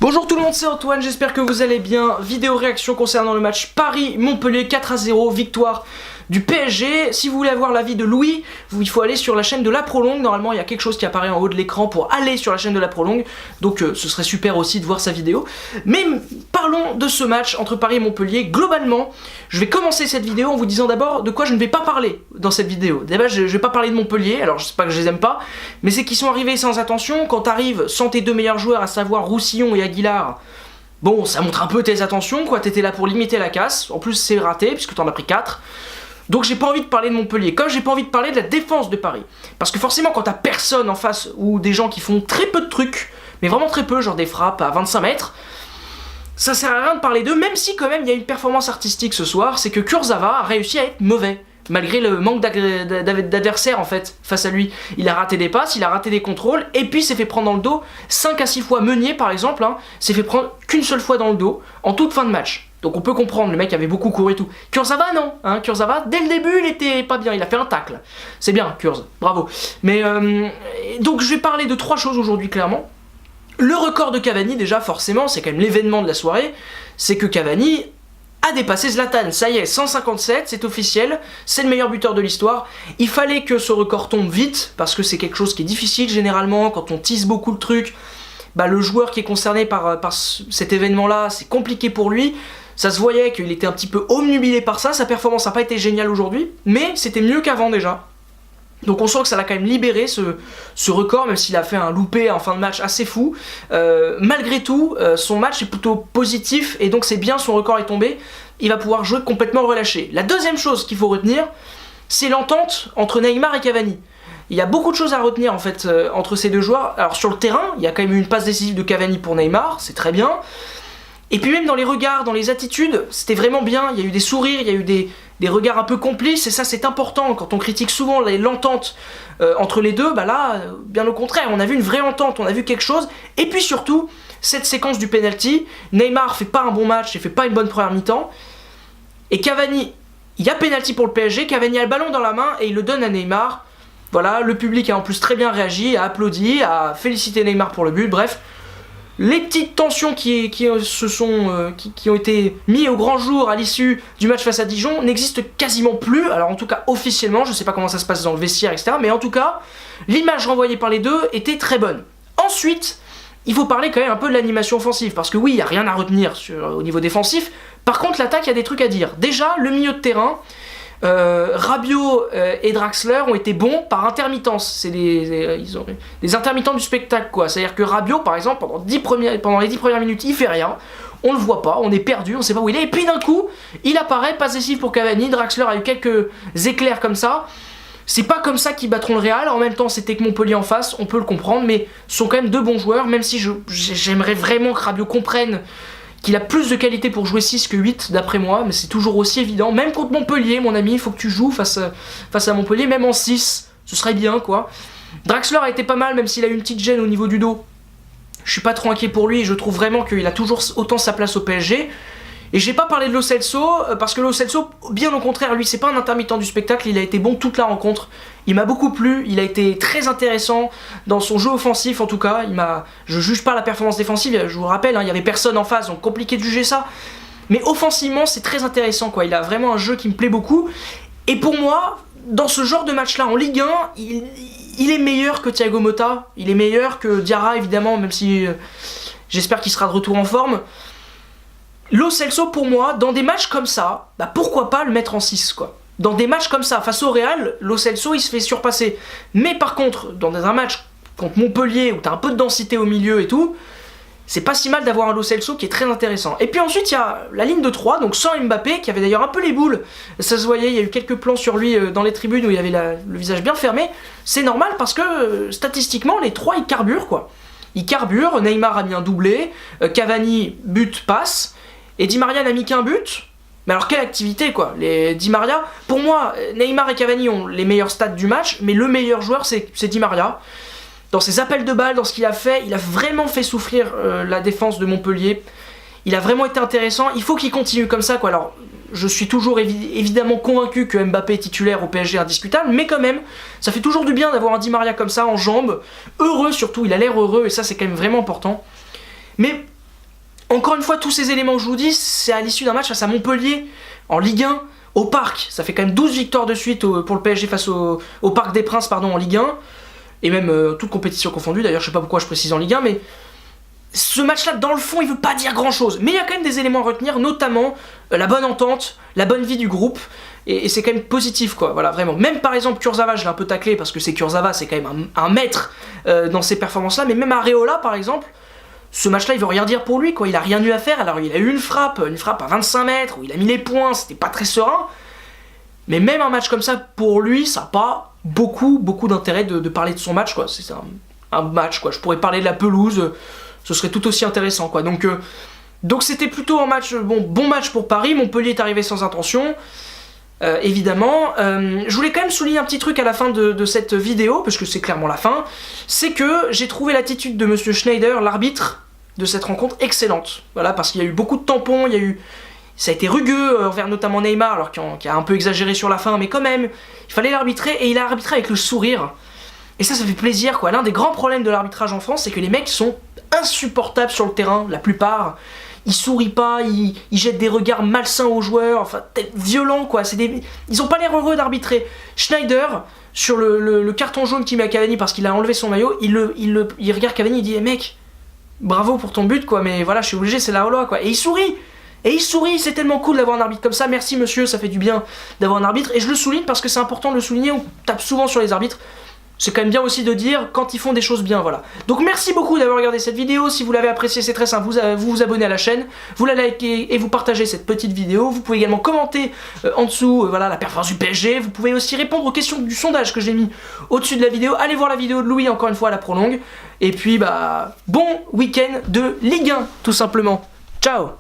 Bonjour tout le monde, c'est Antoine, j'espère que vous allez bien. Vidéo réaction concernant le match Paris-Montpellier 4-0, victoire du PSG. Si vous voulez avoir l'avis de Louis, il faut aller sur la chaîne de La Prolongue. Normalement, il y a quelque chose qui apparaît en haut de l'écran pour aller sur la chaîne de La Prolongue. Donc ce serait super aussi de voir sa vidéo. Mais parlons de ce match entre Paris et Montpellier. Globalement, je vais commencer cette vidéo en vous disant d'abord de quoi je ne vais pas parler dans cette vidéo. D'abord, je ne vais pas parler de Montpellier, alors je sais pas que je les aime pas, mais c'est qu'ils sont arrivés sans attention. Quand t'arrives sans tes deux meilleurs joueurs, à savoir Roussillon et Aguilar, bon, ça montre un peu tes attentions, quoi. T'étais là pour limiter la casse. En plus, c'est raté, puisque t'en as pris 4. Donc j'ai pas envie de parler de Montpellier, comme j'ai pas envie de parler de la défense de Paris. Parce que forcément, quand t'as personne en face, ou des gens qui font très peu de trucs, mais vraiment très peu, genre des frappes à 25 mètres, ça sert à rien de parler d'eux, même si quand même il y a une performance artistique ce soir, c'est que Kurzawa a réussi à être mauvais. Malgré le manque d'adversaires en fait face à lui. Il a raté des passes, il a raté des contrôles, et puis s'est fait prendre dans le dos 5 à 6 fois. Meunier par exemple, s'est fait prendre qu'une seule fois dans le dos, en toute fin de match. Donc on peut comprendre, le mec avait beaucoup couru et tout. Kurzawa non, Kurzawa dès le début il était pas bien, il a fait un tacle. C'est bien Kurz, bravo. Mais donc je vais parler de 3 choses aujourd'hui clairement. Le record de Cavani déjà forcément, c'est quand même l'événement de la soirée, c'est que Cavani a dépassé Zlatan, ça y est, 157, c'est officiel, c'est le meilleur buteur de l'histoire. Il fallait que ce record tombe vite, parce que c'est quelque chose qui est difficile généralement, quand on tease beaucoup le truc, bah, le joueur qui est concerné par cet événement-là, c'est compliqué pour lui. Ça se voyait qu'il était un petit peu omnubilé par ça, sa performance n'a pas été géniale aujourd'hui, mais c'était mieux qu'avant déjà. Donc on sent que ça l'a quand même libéré ce record, même s'il a fait un loupé en fin de match assez fou. Malgré tout, son match est plutôt positif et donc c'est bien, son record est tombé. Il va pouvoir jouer complètement relâché. La deuxième chose qu'il faut retenir, c'est l'entente entre Neymar et Cavani. Il y a beaucoup de choses à retenir en fait entre ces deux joueurs. Alors sur le terrain, il y a quand même eu une passe décisive de Cavani pour Neymar, c'est très bien. Et puis même dans les regards, dans les attitudes, c'était vraiment bien. Il y a eu des sourires, il y a eu des regards un peu complices, et ça c'est important. Quand on critique souvent l'entente entre les deux, bah là, bien au contraire, on a vu une vraie entente, on a vu quelque chose. Et puis surtout, cette séquence du penalty, Neymar fait pas un bon match, il fait pas une bonne première mi-temps, et Cavani, il y a penalty pour le PSG, Cavani a le ballon dans la main et il le donne à Neymar. Voilà, le public a en plus très bien réagi, a applaudi, a félicité Neymar pour le but, bref. Les petites tensions qui ont été mises au grand jour à l'issue du match face à Dijon n'existent quasiment plus. Alors en tout cas officiellement, je ne sais pas comment ça se passe dans le vestiaire, etc. Mais en tout cas, l'image renvoyée par les deux était très bonne. Ensuite, il faut parler quand même un peu de l'animation offensive. Parce que oui, il n'y a rien à retenir au niveau défensif. Par contre, l'attaque, il y a des trucs à dire. Déjà, le milieu de terrain, Rabiot et Draxler ont été bons par intermittence. C'est ils ont des intermittents du spectacle, quoi. C'est-à-dire que Rabiot, par exemple, pendant les 10 premières minutes, il fait rien. On le voit pas, on est perdu, on sait pas où il est. Et puis d'un coup, il apparaît, passe décisive pour Cavani. Draxler a eu quelques éclairs comme ça. C'est pas comme ça qu'ils battront le Real. En même temps, c'était que Montpellier en face, on peut le comprendre, mais ce sont quand même deux bons joueurs. Même si j'aimerais vraiment que Rabiot comprenne qu'il a plus de qualité pour jouer 6 que 8 d'après moi, mais c'est toujours aussi évident. Même contre Montpellier, mon ami, il faut que tu joues face à Montpellier, même en 6, ce serait bien, quoi. Draxler a été pas mal, même s'il a eu une petite gêne au niveau du dos. Je suis pas trop inquiet pour lui, je trouve vraiment qu'il a toujours autant sa place au PSG. Et j'ai pas parlé de Lo Celso, parce que Lo Celso, bien au contraire, lui, c'est pas un intermittent du spectacle, il a été bon toute la rencontre. Il m'a beaucoup plu, il a été très intéressant dans son jeu offensif en tout cas. Je juge pas la performance défensive, je vous rappelle, il y avait personne en face, donc compliqué de juger ça. Mais offensivement, c'est très intéressant, quoi. Il a vraiment un jeu qui me plaît beaucoup. Et pour moi, dans ce genre de match-là, en Ligue 1, il est meilleur que Thiago Motta, il est meilleur que Diarra, évidemment, même si j'espère qu'il sera de retour en forme. Lo Celso, pour moi, dans des matchs comme ça, bah pourquoi pas le mettre en 6, quoi. Dans des matchs comme ça, face au Real, Lo Celso, il se fait surpasser. Mais par contre, dans un match contre Montpellier, où t'as un peu de densité au milieu et tout, c'est pas si mal d'avoir un Lo Celso qui est très intéressant. Et puis ensuite, il y a la ligne de 3, donc sans Mbappé, qui avait d'ailleurs un peu les boules. Ça se voyait, il y a eu quelques plans sur lui dans les tribunes où il avait le visage bien fermé. C'est normal parce que, statistiquement, les 3, ils carburent, quoi. Ils carburent, Neymar a mis un doublé, Cavani, but, passe, et Di Maria n'a mis qu'un but. Mais alors quelle activité, quoi. Di Maria, pour moi, Neymar et Cavani ont les meilleurs stats du match, mais le meilleur joueur c'est Di Maria. Dans ses appels de balles, dans ce qu'il a fait, il a vraiment fait souffrir la défense de Montpellier. Il a vraiment été intéressant, il faut qu'il continue comme ça, quoi. Alors je suis toujours évidemment convaincu que Mbappé est titulaire au PSG indiscutable, mais quand même, ça fait toujours du bien d'avoir un Di Maria comme ça, en jambes, heureux surtout, il a l'air heureux, et ça c'est quand même vraiment important. Mais Encore une fois, tous ces éléments que je vous dis, c'est à l'issue d'un match face à Montpellier, en Ligue 1, au Parc. Ça fait quand même 12 victoires de suite pour le PSG face au Parc des Princes, pardon, en Ligue 1. Et même toute compétition confondue, d'ailleurs je sais pas pourquoi je précise en Ligue 1, mais ce match-là, dans le fond, il veut pas dire grand-chose. Mais il y a quand même des éléments à retenir, notamment la bonne entente, la bonne vie du groupe, et c'est quand même positif, quoi, voilà, vraiment. Même par exemple Kurzawa, je l'ai un peu taclé, parce que c'est Kurzawa, c'est quand même un maître dans ces performances-là, mais même Areola, par exemple, ce match-là, il veut rien dire pour lui, quoi, il a rien eu à faire, alors il a eu une frappe à 25 mètres, où il a mis les points, c'était pas très serein, mais même un match comme ça, pour lui, ça n'a pas beaucoup d'intérêt de parler de son match, quoi, c'est un match, quoi, je pourrais parler de la pelouse, ce serait tout aussi intéressant, quoi, donc c'était plutôt un match, bon match pour Paris. Montpellier est arrivé sans intention, évidemment. Je voulais quand même souligner un petit truc à la fin de cette vidéo, parce que c'est clairement la fin, c'est que j'ai trouvé l'attitude de Monsieur Schneider, l'arbitre de cette rencontre, excellente. Voilà, parce qu'il y a eu beaucoup de tampons, ça a été rugueux envers notamment Neymar, alors qu'il a un peu exagéré sur la fin, mais quand même, il fallait l'arbitrer, et il a arbitré avec le sourire. Et ça fait plaisir, quoi. L'un des grands problèmes de l'arbitrage en France, c'est que les mecs sont insupportables sur le terrain, la plupart. Ils sourient pas, ils jettent des regards malsains aux joueurs, enfin, violents, quoi. Ils ont pas l'air heureux d'arbitrer. Schneider, sur le carton jaune qu'il met à Cavani parce qu'il a enlevé son maillot, il regarde Cavani, il dit hey, mec, bravo pour ton but, quoi, mais voilà, je suis obligé, c'est la Hola, quoi. Et il sourit. C'est tellement cool d'avoir un arbitre comme ça, merci monsieur, ça fait du bien d'avoir un arbitre. Et je le souligne parce que c'est important de le souligner, on tape souvent sur les arbitres. C'est quand même bien aussi de dire quand ils font des choses bien, voilà. Donc merci beaucoup d'avoir regardé cette vidéo, si vous l'avez appréciée c'est très simple, vous abonnez à la chaîne, vous la likez et vous partagez cette petite vidéo, vous pouvez également commenter en dessous, voilà, la performance du PSG, vous pouvez aussi répondre aux questions du sondage que j'ai mis au-dessus de la vidéo, allez voir la vidéo de Louis encore une fois à la prolongue, et puis bah, bon week-end de Ligue 1 tout simplement, ciao.